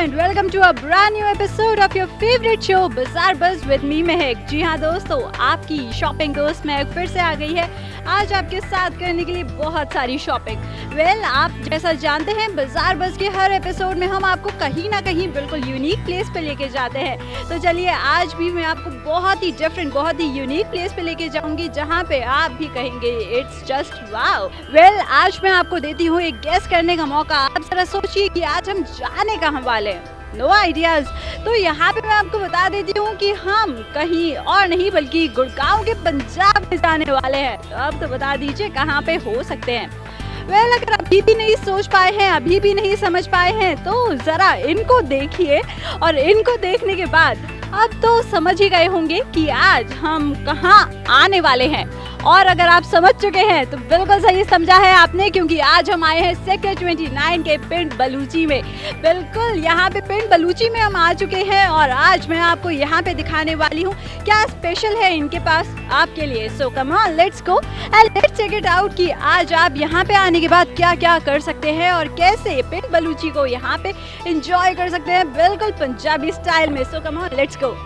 And welcome to a brand new episode of your favourite show Bazaar buzz with me Mahak. जी हाँ दोस्तों, आपकी shopping दोस्त महक फिर से आ गई है आज आपके साथ करने के लिए बहुत सारी शॉपिंग। आप जैसा जानते हैं बाजार बज़ के हर एपिसोड में हम आपको कहीं ना कहीं बिल्कुल यूनिक प्लेस पे लेके जाते हैं। तो चलिए आज भी मैं आपको बहुत ही डिफरेंट, बहुत ही यूनिक प्लेस पे लेके जाऊंगी जहाँ पे आप भी कहेंगे इट्स जस्ट वाओ। आज मैं आपको देती हूँ एक गेस करने का मौका। आप जरा सोचिए कि आज हम जाने कहाँ वाले हैं। No ideas. तो यहाँ पे मैं आपको बता देती हूँ कि हम कहीं और नहीं बल्कि गुड़गांव के पंजाब में जाने वाले हैं। तो अब तो बता दीजिए कहाँ पे हो सकते हैं। अगर अभी भी नहीं सोच पाए हैं, अभी भी नहीं समझ पाए हैं, तो ज़रा इनको देखिए और इनको देखने के बाद अब तो समझ ही गए होंगे कि आज हम कहाँ आने वाले हैं। और अगर आप समझ चुके हैं तो बिल्कुल सही समझा है आपने, क्योंकि आज हम आए हैं सेक्टर 29 के पिंड बलूची में। बिल्कुल यहाँ पे पिंड बलूची में हम आ चुके हैं और आज मैं आपको यहाँ पे दिखाने वाली हूँ क्या स्पेशल है इनके पास आपके लिए। So come on, let's go and let's check it out कि आज आप यहाँ पे आने के बाद क्या क्या कर सकते हैं और कैसे पिंड बलूची को यहाँ पे इंजॉय कर सकते हैं बिल्कुल पंजाबी स्टाइल में। सो कम ऑन, लेट्स गो।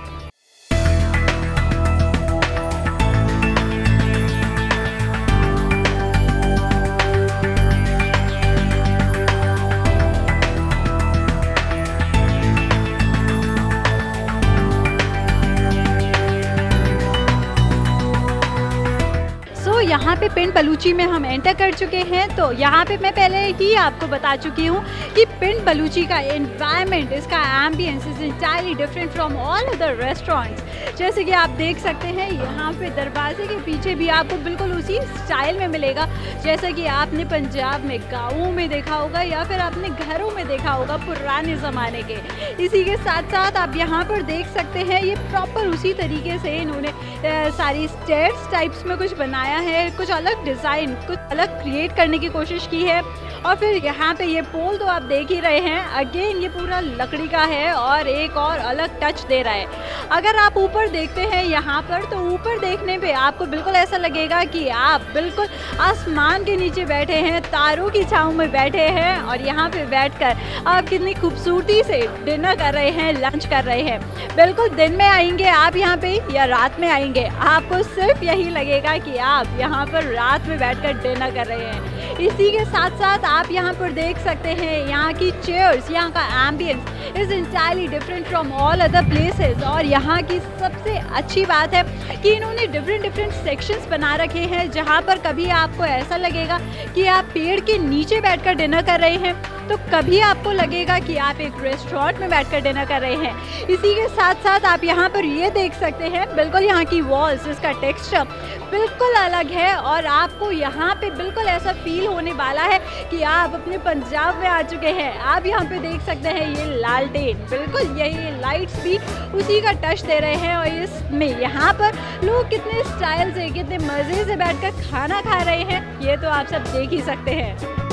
यहाँ पे पिंड बलूची में हम एंटर कर चुके हैं। तो यहाँ पे मैं पहले ही आपको बता चुकी हूँ कि पिंड बलूची का एनवायरनमेंट, इसका ambience is entirely different from all other restaurants. जैसे कि आप देख सकते हैं यहाँ पे दरवाजे के पीछे भी आपको बिल्कुल उसी स्टाइल में मिलेगा जैसे कि आपने पंजाब में गाँवों में देखा होगा या फिर आपने घरों में देखा होगा पुराने ज़माने के। इसी के साथ साथ आप यहाँ पर देख सकते हैं ये प्रॉपर उसी तरीके से इन्होंने सारी स्टेयर्स टाइप्स में कुछ बनाया है, कुछ अलग डिज़ाइन, कुछ अलग क्रिएट करने की कोशिश की है। और फिर यहाँ पे ये पोल तो आप देख ही रहे हैं, अगेन ये पूरा लकड़ी का है और एक और अलग टच दे रहा है। अगर आप ऊपर देखते हैं यहाँ पर, तो ऊपर देखने पे आपको बिल्कुल ऐसा लगेगा कि आप बिल्कुल आसमान के नीचे बैठे हैं, तारों की छाँव में बैठे हैं और यहाँ पे बैठकर आप कितनी खूबसूरती से डिनर कर रहे हैं, लंच कर रहे हैं। बिल्कुल दिन में आएंगे आप यहाँ पे या रात में आएंगे, आपको सिर्फ यही लगेगा कि आप यहाँ पर रात में बैठकर डिनर कर रहे हैं। इसी के साथ साथ आप यहाँ पर देख सकते हैं यहाँ की चेयर्स, यहाँ का ambience is entirely different from all other places. और यहाँ की सबसे अच्छी बात है कि इन्होंने डिफरेंट सेक्शंस बना रखे हैं जहाँ पर कभी आपको ऐसा लगेगा कि आप पेड़ के नीचे बैठकर डिनर कर रहे हैं, तो कभी आपको लगेगा कि आप एक रेस्टोरेंट में बैठकर डिनर कर रहे हैं। इसी के साथ साथ आप यहाँ पर ये देख सकते हैं बिल्कुल यहाँ की वॉल्स, इसका टेक्सचर बिल्कुल अलग है और आपको यहाँ पे बिल्कुल ऐसा फील होने वाला है कि आप अपने पंजाब में आ चुके हैं। आप यहाँ पे देख सकते हैं ये लालटेन, बिल्कुल यही लाइट्स भी उसी का टच दे रहे हैं। और इसमें यहाँ पर लोग कितने स्टाइल से, कितने मज़े से बैठकर खाना खा रहे हैं, ये तो आप सब देख ही सकते हैं।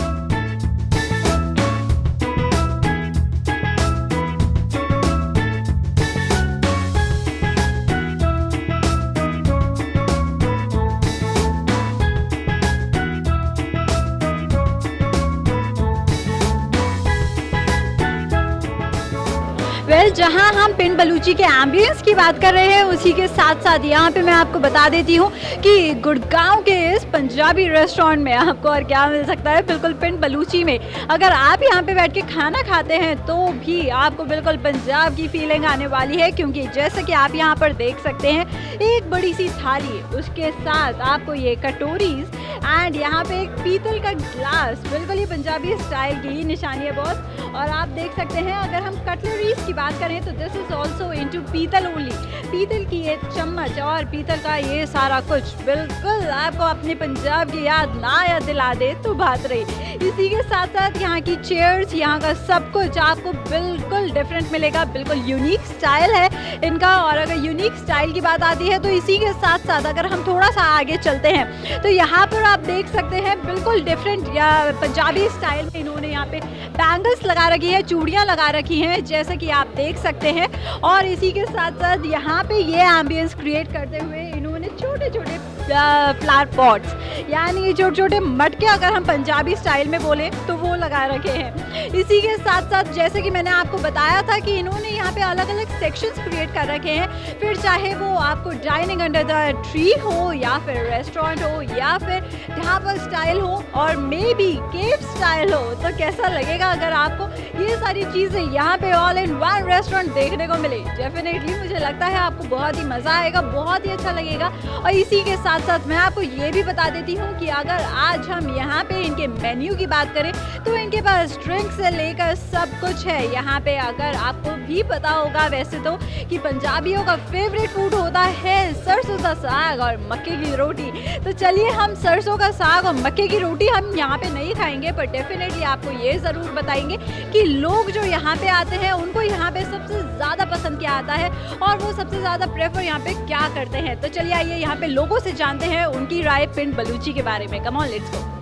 जहां हम पिंड बलूची के एम्बियंस की बात कर रहे हैं, उसी के साथ साथ यहाँ पे मैं आपको बता देती हूँ कि गुड़गांव के इस पंजाबी रेस्टोरेंट में आपको और क्या मिल सकता है। बिल्कुल पिंड बलूची में अगर आप यहाँ पे बैठ के खाना खाते हैं तो भी आपको बिल्कुल पंजाब की फीलिंग आने वाली है, क्योंकि जैसे कि आप यहाँ पर देख सकते हैं एक बड़ी सी थाली, उसके साथ आपको ये कटोरीज एंड यहाँ पे एक पीतल का ग्लास, बिल्कुल ये पंजाबी स्टाइल की ही निशानी है बॉस। और आप देख सकते हैं अगर हम कटलरीज की बात करें तो दिस इज ऑल्सो इनटू पीतल ओनली। पीतल की ये चम्मच और पीतल का ये सारा कुछ बिल्कुल आपको अपने पंजाब की याद ना याद दिला दे तो बात रही। इसी के साथ साथ यहाँ की चेयर्स, यहाँ का सब कुछ आपको बिल्कुल डिफरेंट मिलेगा, बिल्कुल यूनिक स्टाइल है इनका। और अगर यूनिक स्टाइल की बात आती है तो इसी के साथ साथ अगर हम थोड़ा सा आगे चलते हैं तो यहाँ पर आप देख सकते हैं बिल्कुल डिफरेंट या पंजाबी स्टाइल में इन्होंने यहाँ पे बैंगल्स लगा रखी है, चूड़ियाँ लगा रखी हैं जैसे कि आप देख सकते हैं। और इसी के साथ साथ यहाँ पे ये एम्बियंस क्रिएट करते हुए इन्होंने छोटे छोटे फ्लावर पॉट्स, यानी छोटे छोटे मटके अगर हम पंजाबी स्टाइल में बोले तो वो लगा रखे हैं। इसी के साथ साथ जैसे कि मैंने आपको बताया था कि इन्होंने यहाँ पे अलग अलग सेक्शंस क्रिएट कर रखे हैं, फिर चाहे वो आपको डाइनिंग अंडर द ट्री हो या फिर रेस्टोरेंट हो या फिर ढाबा स्टाइल हो और मे बी केव स्टाइल हो, तो कैसा लगेगा अगर आपको ये सारी चीज़ें यहाँ पे ऑल इन वन रेस्टोरेंट देखने को मिले। डेफिनेटली मुझे लगता है आपको बहुत ही मज़ा आएगा, बहुत ही अच्छा लगेगा। और इसी के साथ साथ मैं आपको ये भी बता देती हूँ कि अगर आज हम यहाँ पे इनके मेन्यू की बात करें तो इनके पास ड्रिंक से लेकर सब कुछ है यहाँ पे। अगर आपको भी पता होगा वैसे तो कि पंजाबियों का फेवरेट फूड होता है सरसों का साग और मक्के की रोटी, तो चलिए हम सरसों का साग और मक्के की रोटी हम यहाँ पे नहीं खाएंगे, पर डेफिनेटली आपको ये ज़रूर बताएंगे कि लोग जो यहाँ पे आते हैं उनको यहाँ पे सबसे ज़्यादा पसंद क्या आता है और वो सबसे ज़्यादा प्रेफर यहाँ पे क्या करते हैं। तो चलिए आइए यहाँ पे लोगों से जानते हैं उनकी राय पिंड बलूची के बारे में। कम ऑन लेट्स गो।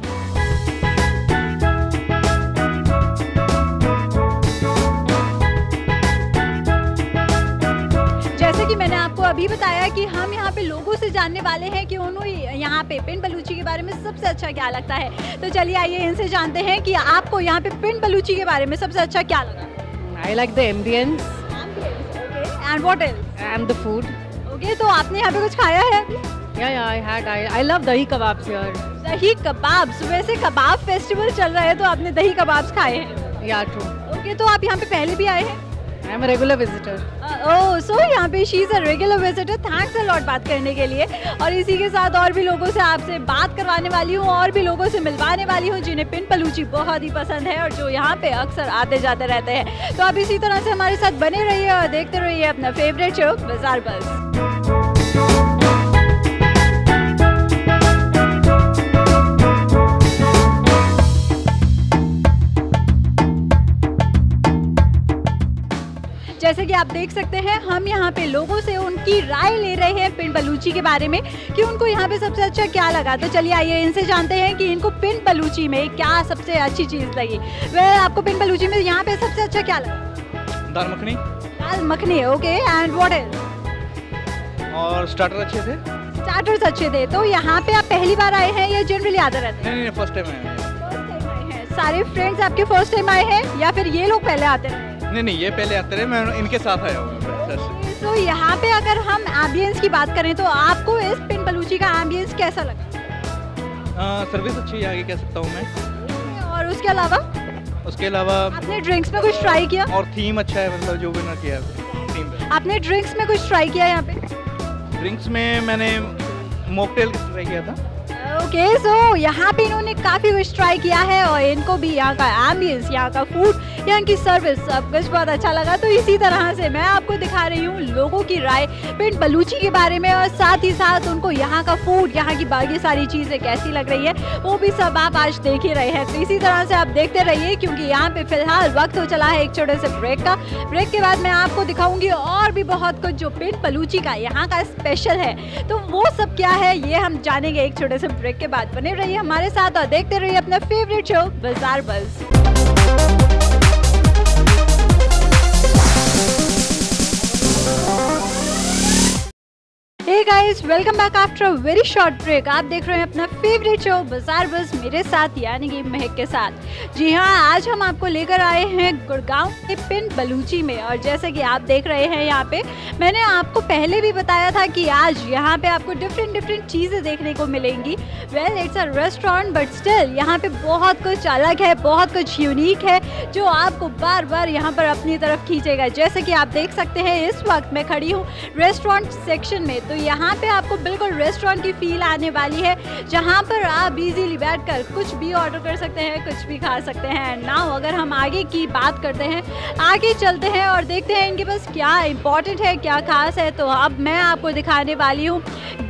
जैसे कि मैंने आपको अभी बताया कि हम यहाँ पे लोगों से जानने वाले हैं कि उन्हें यहाँ पे पिंड बलूची के बारे में सबसे अच्छा क्या लगता है। तो चलिए आइए इनसे जानते हैं कि आपको यहाँ पे पिंड बलूची के बारे में सबसे अच्छा क्या लगा। I like the ambience and what else? and the food. Okay, तो आपने यहाँ पे कुछ खाया है? I love dahi kebabs here. दही कबाब्स, वैसे कबाब फेस्टिवल चल रहा है तो आपने दही कबाब्स खाए हैं? Yeah, true. ओके, तो आप यहाँ पे पहले भी आए हैं? I am a regular visitor. ओह सो यहाँ पे she is a regular visitor. Thanks a lot बात करने के लिए। और इसी के साथ और भी लोगों से आपसे बात करवाने वाली हूँ और भी लोगों से मिलवाने वाली हूँ जिन्हें पिंड बलूची बहुत ही पसंद है और जो यहाँ पे अक्सर आते जाते रहते हैं। तो आप इसी तरह से हमारे साथ बने रहिए और देखते रहिए अपना फेवरेट शो बाजार बज़। जैसे कि आप देख सकते हैं हम यहाँ पे लोगों से उनकी राय ले रहे हैं पिंड बलूची के बारे में कि उनको यहाँ पे सबसे अच्छा क्या लगा। तो चलिए आइए इनसे जानते हैं कि इनको पिंड बलूची में क्या सबसे अच्छी चीज़ लगी। वह आपको पिंड बलूची में यहाँ पे सबसे अच्छा क्या लगा? Dal makhani. Dal makhani, okay, and what else? और स्टार्टर अच्छे थे। स्टार्टर्स अच्छे थे। तो यहाँ पे आप पहली बार आए हैं या जनरली आते रहते हैं? नहीं, फर्स्ट टाइम आए हैं। फर्स्ट टाइम आए हैं। सारे फ्रेंड्स आपके फर्स्ट टाइम आए हैं या फिर ये लोग पहले आते रहे? नहीं, ये पहले आते रहे, मैं इनके साथ आया हूँ। तो यहाँ पे अगर हम एम्बियंस की बात करें तो आपको इस पिंड बलूची का एम्बियंस कैसा लगा? सर्विस अच्छी है, आगे कह सकता हूँ मैं। और उसके अलावा आपने ड्रिंक्स में कुछ ट्राई किया? और थीम अच्छा है, मतलब जो भी ना किया थीम। आपने ड्रिंक्स में कुछ ट्राई किया यहाँ पे? ड्रिंक्स में मैंने मॉकटेल ट्राई किया था। ओके, सो यहाँ पे इन्होंने काफ़ी कुछ ट्राई किया है और इनको भी यहाँ का एम्बियंस, यहाँ का फूड, यहाँ की सर्विस सब कुछ बहुत अच्छा लगा। तो इसी तरह से मैं आपको दिखा रही हूँ लोगों की राय पिंड बलूची के बारे में और साथ ही साथ उनको यहाँ का फूड, यहाँ की बाकी सारी चीज़ें कैसी लग रही है वो भी सब आप आज देख ही रहे हैं। तो इसी तरह से आप देखते रहिए क्योंकि यहाँ पे फिलहाल वक्त हो चला है एक छोटे से ब्रेक का। ब्रेक के बाद मैं आपको दिखाऊंगी और भी बहुत कुछ जो पिंड बलूची का यहाँ का स्पेशल है। तो वो सब क्या है ये हम जानेंगे एक छोटे से ब्रेक के बाद। बने रहिए हमारे साथ और देखते रहिए अपना favourite show Bazaar buzz. Hey guys, welcome back after a very short break. आप देख रहे हैं अपना फेवरेट शो बाजार बज़ मेरे साथ यानी कि महक के साथ। जी हाँ, आज हम आपको लेकर आए हैं गुड़गांव के पिंड बलूची में और जैसे कि आप देख रहे हैं यहाँ पे मैंने आपको पहले भी बताया था कि आज यहाँ पे आपको डिफरेंट चीज़ें देखने को मिलेंगी। Well, it's a restaurant but still यहाँ पे बहुत कुछ अलग है, बहुत कुछ यूनिक है जो आपको बार बार यहाँ पर अपनी तरफ खींचेगा। जैसे कि आप देख सकते हैं इस वक्त मैं खड़ी हूँ रेस्टोरेंट सेक्शन में, तो यहाँ पे आपको बिल्कुल रेस्टोरेंट की फील आने वाली है जहाँ पर आप इजीली बैठकर कुछ भी ऑर्डर कर सकते हैं, कुछ भी खा सकते हैं। नाउ अगर हम आगे की बात करते हैं, आगे चलते हैं और देखते हैं इनके पास क्या इंपॉर्टेंट है, क्या खास है। तो अब मैं आपको दिखाने वाली हूँ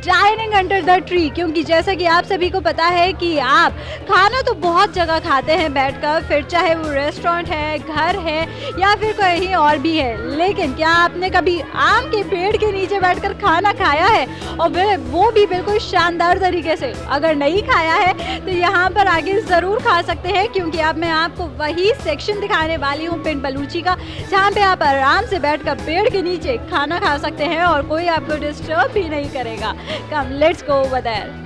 डाइनिंग अंडर द ट्री, क्योंकि जैसा कि आप सभी को पता है कि आप खाना तो बहुत जगह खाते हैं बैठकर, फिर चाहे वो रेस्टोरेंट है, घर है या फिर कहीं और भी है, लेकिन क्या आपने कभी आम के पेड़ के नीचे बैठकर खाना खाया है और वो भी बिल्कुल शानदार तरीके से। अगर नहीं खाया है तो यहाँ पर आगे ज़रूर खा सकते हैं, क्योंकि अब मैं आपको वही सेक्शन दिखाने वाली हूँ पिंड बलूची का, जहाँ पे आप आराम से बैठकर पेड़ के नीचे खाना खा सकते हैं और कोई आपको डिस्टर्ब भी नहीं करेगा। Come let's go over there.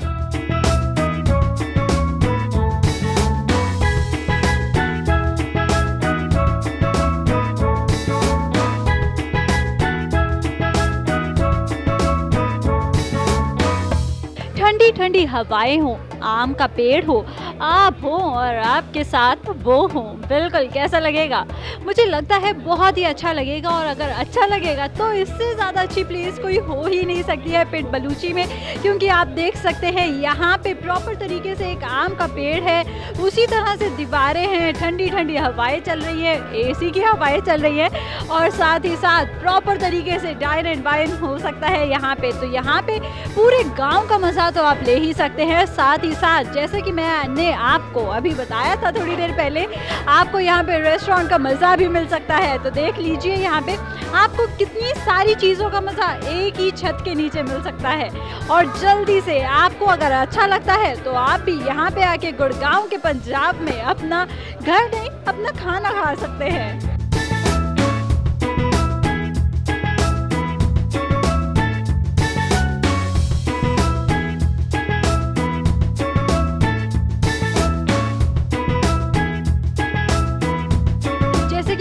ठंडी ठंडी हवाएं हो, आम का पेड़ हो, आप हो और आपके साथ वो हो, बिल्कुल कैसा लगेगा? मुझे लगता है बहुत ही अच्छा लगेगा। और अगर अच्छा लगेगा तो इससे ज़्यादा अच्छी प्लेस कोई हो ही नहीं सकती है पिंड बलूची में, क्योंकि आप देख सकते हैं यहाँ पे प्रॉपर तरीके से एक आम का पेड़ है, उसी तरह से दीवारें हैं, ठंडी ठंडी हवाएं चल रही है, AC की हवाएं चल रही है, और साथ ही साथ प्रॉपर तरीके से डाइन एंड वाइन हो सकता है यहाँ पे। तो यहाँ पे पूरे गाँव का मज़ा तो आप ले ही सकते हैं। साथ ही साथ जैसे कि मैंने आपको अभी बताया था थोड़ी देर पहले, आपको यहाँ पे रेस्टोरेंट का मज़ा भी मिल सकता है। तो देख लीजिए यहाँ पे आपको कितनी सारी चीज़ों का मज़ा एक ही छत के नीचे मिल सकता है। और जल्दी से आपको अगर अच्छा लगता है तो आप भी यहाँ पे आके गुड़गांव के पंजाब में अपना घर नहीं, अपना खाना खा सकते हैं।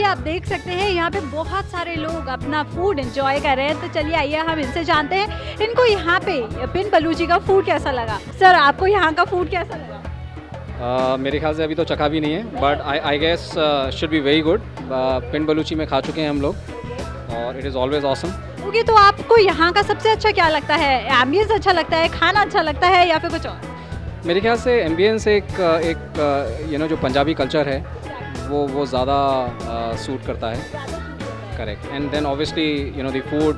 आप देख सकते हैं यहाँ पे बहुत सारे लोग अपना फूड एंजॉय कर रहे हैं। तो चलिए आइए हम इनसे जानते हैं इनको यहाँ पे पिंड बलूची का फूड कैसा लगा। सर, आपको यहाँ का फूड कैसा लगा? मेरे ख्याल से अभी तो चखा भी नहीं है, but I guess should be very good. Pind Baluchi में खा चुके हैं हम लोग और it is always awesome. Okay, तो आपको यहाँ का सबसे अच्छा क्या लगता है? एम्बियंस अच्छा लगता है, खाना अच्छा लगता है, या फिर कुछ और? मेरे ख्याल से एम्बियंस एक यू नो जो पंजाबी कल्चर है वो ज़्यादा सूट करता है। Correct. And then obviously you know the food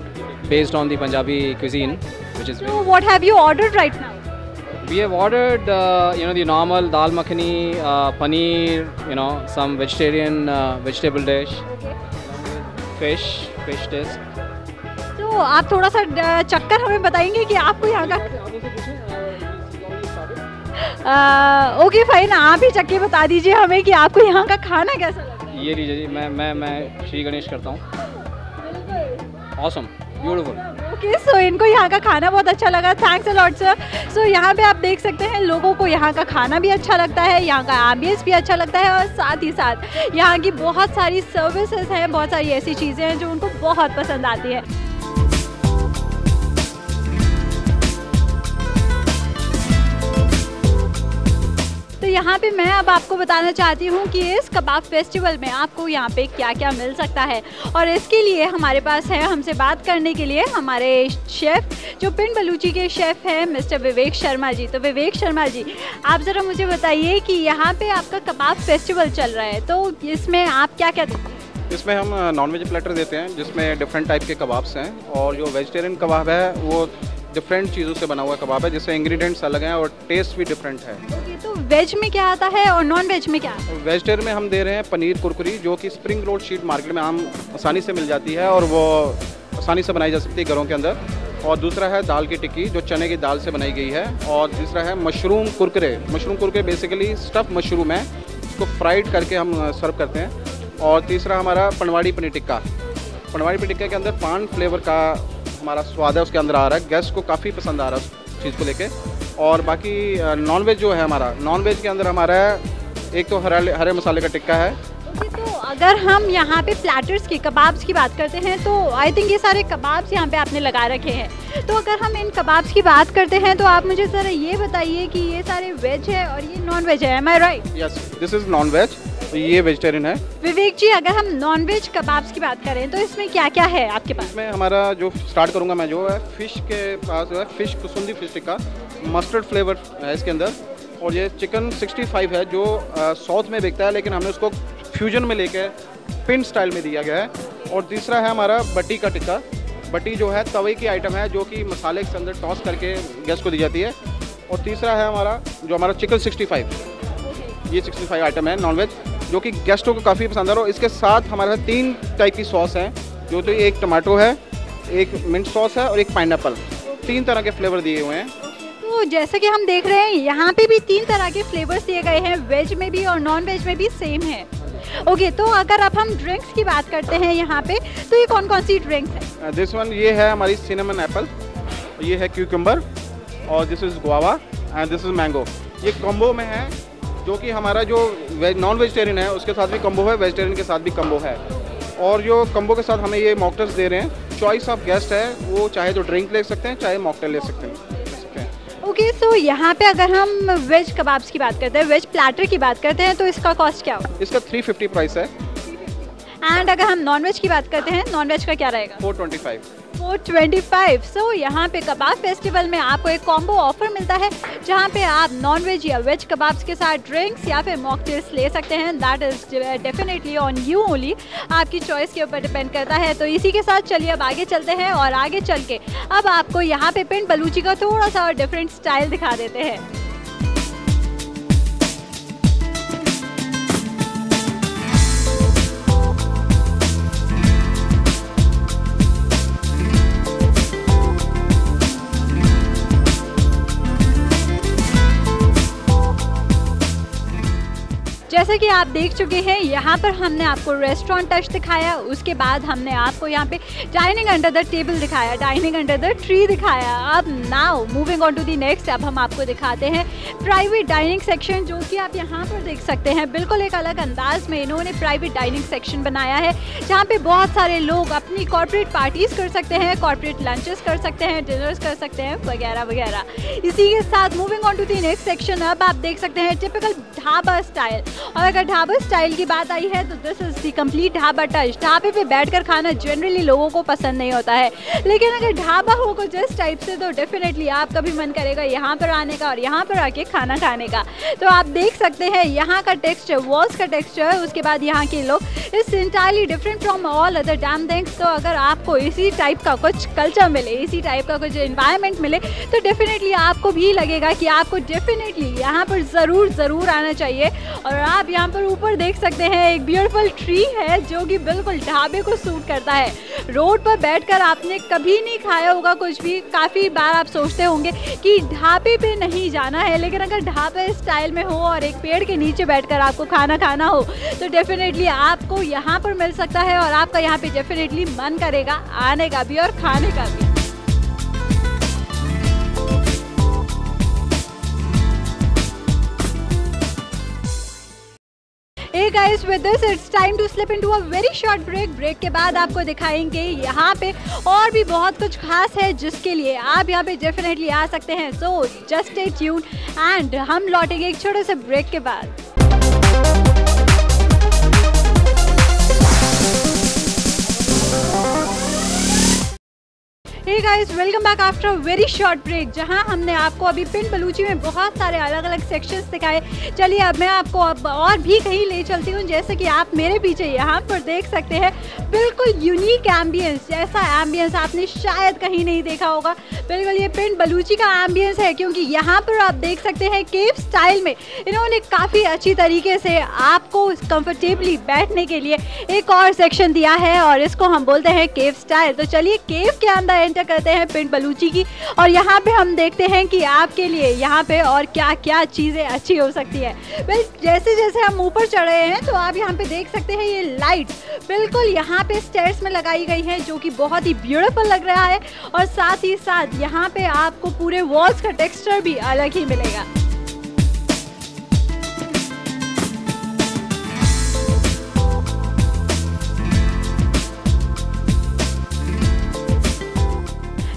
based on the Punjabi cuisine which is So what have you ordered right now? we have ordered you know the normal dal makhani, paneer, you know some vegetarian vegetable dish, fish dish. तो आप थोड़ा सा चक्कर हमें बताएंगे कि आपको यहाँ का ओके फाइन, आप ही चक्के बता दीजिए हमें कि आपको यहाँ का खाना कैसा लगा। ये लीजिए जी, मैं श्री गणेश करता हूँ। Awesome, beautiful. ओके, सो इनको यहाँ का खाना बहुत अच्छा लगा। Thanks a lot sir. So यहाँ पे आप देख सकते हैं लोगों को यहाँ का खाना भी अच्छा लगता है, यहाँ का एम्बियंस भी अच्छा लगता है, और साथ ही साथ यहाँ की बहुत सारी सर्विसेज हैं, बहुत सारी ऐसी चीज़ें हैं जो उनको बहुत पसंद आती है। यहाँ पे मैं अब आपको बताना चाहती हूँ कि इस कबाब फेस्टिवल में आपको यहाँ पे क्या क्या मिल सकता है, और इसके लिए हमारे पास है हमसे बात करने के लिए हमारे शेफ़ जो पिंड बलूची के शेफ़ हैं मिस्टर विवेक शर्मा जी। तो विवेक शर्मा जी, आप ज़रा मुझे बताइए कि यहाँ पे आपका कबाब फेस्टिवल चल रहा है, तो इसमें आप क्या क्या देते हैं? इसमें हम नॉन-वेज प्लेटर देते हैं जिसमें डिफरेंट टाइप के कबाब्स हैं, और जो वेजिटेरियन कबाब है वो डिफरेंट चीज़ों से बना हुआ कबाब है, जिससे इंग्रेडिएंट्स अलग हैं और टेस्ट भी डिफरेंट है। ओके, तो वेज में क्या आता है और नॉन वेज में क्या आता है? वेजिटेरियन में हम दे रहे हैं पनीर कुरकुरी, जो कि स्प्रिंग रोल शीट मार्केट में आम आसानी से मिल जाती है और वो आसानी से बनाई जा सकती है घरों के अंदर। और दूसरा है दाल की टिक्की, जो चने की दाल से बनाई गई है। और तीसरा है mushroom Kurkure. Mushroom Kurkure basically stuff mushroom है, उसको फ्राइड करके हम सर्व करते हैं। और तीसरा हमारा पनवाड़ी पनीर टिक्का। पनवाड़ी पनीर टिक्का के अंदर पान फ्लेवर का हमारा स्वाद है, उसके अंदर आ रहा है, गेस्ट को काफ़ी पसंद आ रहा है उस चीज़ को लेके। और बाकी नॉन वेज जो है हमारा, नॉन वेज के अंदर हमारा एक तो हरे मसाले का टिक्का है। तो अगर हम यहाँ पे प्लेटर्स की कबाब्स की बात करते हैं तो आई थिंक ये सारे कबाब्स यहाँ पे आपने लगा रखे हैं। तो अगर हम इन कबाब्स की बात करते हैं तो आप मुझे ज़रा ये बताइए कि ये सारे वेज है और ये नॉन वेज है, am I right? Yes, this is non veg, ये वेजिटेरियन है। विवेक जी, अगर हम नॉन वेज कबाब्स की बात करें तो इसमें क्या क्या है आपके पास? इसमें हमारा जो स्टार्ट करूँगा मैं, जो है फिश के पास जो है fish kasundi fish tikka, mustard flavour है इसके अंदर। और ये चिकन 65 है जो साउथ में बिकता है, लेकिन हमने उसको फ्यूजन में लेके पिंड स्टाइल में दिया गया है। और तीसरा है हमारा बट्टी का टिक्का। बट्टी जो है तवे की आइटम है, जो कि मसाले के अंदर टॉस करके गेस्ट को दी जाती है। और तीसरा है हमारा चिकन 65, ये 65 आइटम है नॉन वेज, जो कि गेस्टों को काफ़ी पसंद आ रहा है। और इसके साथ हमारे साथ 3 टाइप की सॉस हैं, जो तो एक टमाटो है, एक मिंट सॉस है और एक पाइनएप्पल। 3 तरह के फ्लेवर दिए हुए हैं। तो जैसा कि हम देख रहे हैं यहाँ पे भी 3 तरह के फ्लेवर्स दिए गए हैं, वेज में भी और नॉन वेज में भी सेम है। ओके, तो अगर अब हम ड्रिंक्स की बात करते हैं यहाँ पे, तो ये कौन कौन सी ड्रिंक्स है? दिस वन ये है हमारी सिनेमन एप्पल, ये है क्यूकम्बर, और this is guava and this is mango. ये कॉम्बो में है, जो कि हमारा जो नॉन वेजिटेरियन है उसके साथ भी कम्बो है, वेजिटेरियन के साथ भी कम्बो है। और जो कम्बो के साथ हमें ये मॉकटेल्स दे रहे हैं, चॉइस ऑफ गेस्ट है, वो चाहे तो ड्रिंक ले सकते हैं, चाहे मॉकटेल ले सकते हैं। ओके, सो यहाँ पे अगर हम वेज कबाब्स की बात करते हैं, वेज प्लेटर की बात करते हैं, तो इसका कॉस्ट क्या होगा? इसका 350 प्राइस है। एंड अगर हम नॉन वेज की बात करते हैं, नॉन वेज का क्या रहेगा? 425। सो यहाँ पे कबाब फेस्टिवल में आपको एक कॉम्बो ऑफर मिलता है, जहाँ पे आप नॉन वेज या वेज कबाब्स के साथ ड्रिंक्स या फिर मॉकटेल्स ले सकते हैं। That is definitely on you only, आपकी चॉइस के ऊपर डिपेंड करता है। तो इसी के साथ चलिए अब आगे चलते हैं, और आगे चल के अब आपको यहाँ पे पिंड बलूची का थोड़ा सा और डिफरेंट स्टाइल दिखा देते हैं। जैसा कि आप देख चुके हैं, यहाँ पर हमने आपको रेस्टोरेंट टच दिखाया, उसके बाद हमने आपको यहाँ पे डाइनिंग अंडर द टेबल दिखाया, डाइनिंग अंडर द ट्री दिखाया। अब now moving on to the next, अब हम आपको दिखाते हैं प्राइवेट डाइनिंग सेक्शन, जो कि आप यहाँ पर देख सकते हैं। बिल्कुल एक अलग अंदाज में इन्होंने प्राइवेट डाइनिंग सेक्शन बनाया है, जहाँ पे बहुत सारे लोग अपनी कॉर्पोरेट पार्टीज कर सकते हैं, कॉर्पोरेट लंचेस कर सकते हैं, डिनर्स कर सकते हैं, वगैरह वगैरह। इसी के साथ moving on to the next section, अब आप देख सकते हैं टिपिकल ढाबा स्टाइल। और अगर ढाबा स्टाइल की बात आई है तो this is the complete dhaba touch. ढाबे पे बैठकर खाना जनरली लोगों को पसंद नहीं होता है, लेकिन अगर ढाबा हो कुछ इस टाइप से तो डेफिनेटली आपका भी मन करेगा यहाँ पर आने का और यहाँ पर आके खाना खाने का। तो आप देख सकते हैं यहाँ का टेक्सचर, वॉल्स का टेक्सचर, उसके बाद यहाँ के लोग, it's entirely different from all other dam things. तो अगर आपको इसी टाइप का कुछ कल्चर मिले, इसी टाइप का कुछ एनवायरनमेंट मिले, तो डेफिनेटली आपको भी लगेगा कि आपको डेफिनेटली यहाँ पर ज़रूर आना चाहिए। और आप यहाँ पर ऊपर देख सकते हैं एक ब्यूटीफुल ट्री है, जो कि बिल्कुल ढाबे को सूट करता है। रोड पर बैठकर आपने कभी नहीं खाया होगा कुछ भी, काफ़ी बार आप सोचते होंगे कि ढाबे पे नहीं जाना है, लेकिन अगर ढाबे स्टाइल में हो और एक पेड़ के नीचे बैठकर आपको खाना खाना हो, तो डेफिनेटली आपको यहाँ पर मिल सकता है, और आपका यहाँ पे डेफिनेटली मन करेगा आने का भी और खाने का भी। Hey guys, with this it's time to slip into a very short break. Break के बाद आपको दिखाएंगे यहाँ पे और भी बहुत कुछ खास है, जिसके लिए आप यहाँ पे डेफिनेटली आ सकते हैं। So just stay tuned and हम लौटेंगे एक छोटे से ब्रेक के बाद। Hey guys, welcome back after a very short break, जहां हमने आपको अभी पिंड बलूची में बहुत सारे अलग अलग सेक्शंस दिखाए। चलिए अब मैं आपको अब और भी कहीं ले चलती हूं। जैसे कि आप मेरे पीछे यहाँ पर देख सकते हैं, बिल्कुल यूनिक एम्बियंस, जैसा एम्बियंस आपने शायद कहीं नहीं देखा होगा। बिल्कुल ये पिंड बलूची का एम्बियंस है, क्योंकि यहाँ पर आप देख सकते हैं केव स्टाइल में इन्होंने काफ़ी अच्छी तरीके से आपको कंफर्टेबली बैठने के लिए एक और सेक्शन दिया है, और इसको हम बोलते हैं केव स्टाइल। तो चलिए केव के अंदर एंटर करते हैं पिंड बलूची की, और यहाँ पे हम देखते हैं कि आपके लिए यहाँ पे और क्या क्या चीज़ें अच्छी हो सकती है। वेल, जैसे जैसे हम ऊपर चढ़ रहे हैं तो आप यहाँ पे देख सकते हैं ये लाइट बिल्कुल यहाँ पे स्टेयर्स में लगाई गई है, जो कि बहुत ही ब्यूटीफुल लग रहा है। और साथ ही साथ यहाँ पे आपको पूरे वॉल्स का टेक्सचर भी अलग ही मिलेगा।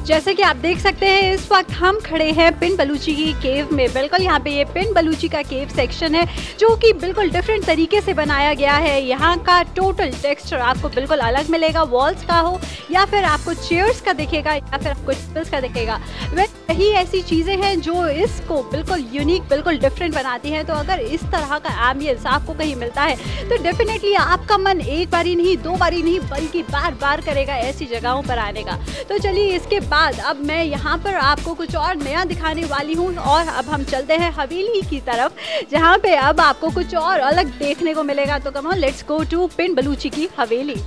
जैसे कि आप देख सकते हैं इस वक्त हम खड़े हैं पिंड बलूची की केव में। बिल्कुल यहाँ पे ये पिंड बलूची का केव सेक्शन है, जो कि बिल्कुल डिफरेंट तरीके से बनाया गया है। यहाँ का टोटल टेक्सचर आपको बिल्कुल अलग मिलेगा, वॉल्स का हो या फिर आपको चेयर्स का दिखेगा या फिर आपको टेबल्स का दिखेगा। वही ऐसी चीज़ें हैं जो इसको बिल्कुल यूनिक, बिल्कुल डिफरेंट बनाती हैं। तो अगर इस तरह का एम्बियंस आपको कहीं मिलता है तो डेफिनेटली आपका मन एक बारी नहीं, दो बारी नहीं, बल्कि बार बार करेगा ऐसी जगहों पर आने का। तो चलिए इसके बाद अब मैं यहाँ पर आपको कुछ और नया दिखाने वाली हूँ, और अब हम चलते हैं हवेली की तरफ, जहाँ पे अब आपको कुछ और अलग देखने को मिलेगा। तो come on, let's go to Pind Baluchi की हवेली।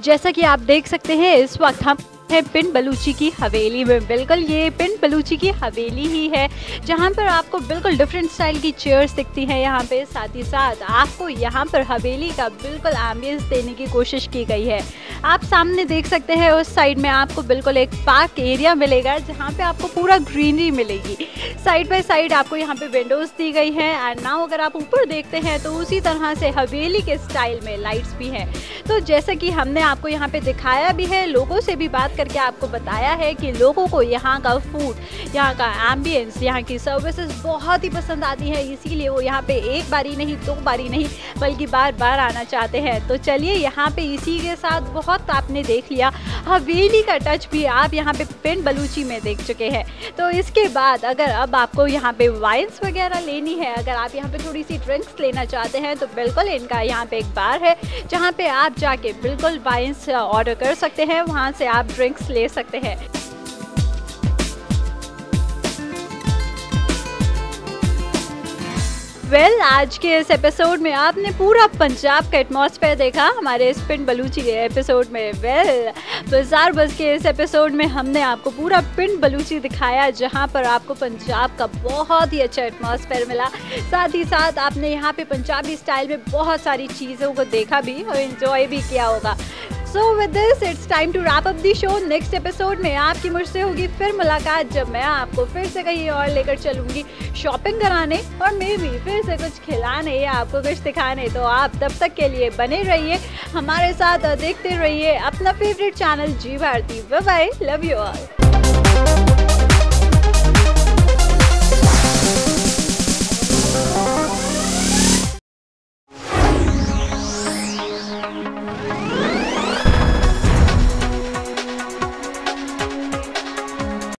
जैसा कि आप देख सकते हैं इस वक्त हम है पिंड बलूची की हवेली में। बिल्कुल ये पिंड बलूची की हवेली ही है जहाँ पर आपको बिल्कुल डिफरेंट स्टाइल की चेयर्स दिखती हैं यहाँ पे। साथ ही साथ आपको यहाँ पर हवेली का बिल्कुल एम्बियंस देने की कोशिश की गई है। आप सामने देख सकते हैं उस साइड में आपको बिल्कुल एक पार्क एरिया मिलेगा जहाँ पे आपको पूरा ग्रीनरी मिलेगी। साइड बाय साइड आपको यहाँ पे विंडोज़ दी गई हैं एंड नाउ अगर आप ऊपर देखते हैं तो उसी तरह से हवेली के स्टाइल में लाइट्स भी हैं। तो जैसा कि हमने आपको यहाँ पे दिखाया भी है, लोगों से भी बात करके आपको बताया है कि लोगों को यहाँ का फूड, यहाँ का एम्बियंस, यहाँ की सर्विसेज बहुत ही पसंद आती है, इसीलिए वो यहाँ पे एक बारी नहीं, दो बारी नहीं, बल्कि बार बार आना चाहते हैं। तो चलिए यहाँ पे इसी के साथ बहुत आपने देख लिया, हवेली का टच भी आप यहाँ पे पिंड बलूची में देख चुके हैं। तो इसके बाद अगर अब आपको यहाँ पे वाइन्स वगैरह लेनी है, अगर आप यहाँ पे थोड़ी सी ड्रिंक्स लेना चाहते हैं तो बिल्कुल इनका यहाँ पे एक बार है जहाँ पे आप जाके बिल्कुल वाइन्स ऑर्डर कर सकते हैं, वहाँ से आप ड्रिंक्स ले सकते हैं। आज के इस एपिसोड में आपने पूरा पंजाब का एटमॉस्फेयर देखा हमारे इस पिंड बलूची के एपिसोड में। बाजार बज़ के इस एपिसोड में हमने आपको पूरा पिंड बलूची दिखाया जहां पर आपको पंजाब का बहुत ही अच्छा एटमॉस्फेयर मिला। साथ ही साथ आपने यहां पे पंजाबी स्टाइल में बहुत सारी चीज़ों को देखा भी और एंजॉय भी किया होगा। So with this, it's time to wrap up the show. Next episode में आपकी मुझसे होगी फिर मुलाकात जब मैं आपको फिर से कहीं और लेकर चलूँगी शॉपिंग कराने और मे भी फिर से कुछ खिलाने या आपको कुछ दिखाने। तो आप तब तक के लिए बने रहिए हमारे साथ और देखते रहिए अपना favourite channel Zee Bharati. Bye bye, love you all.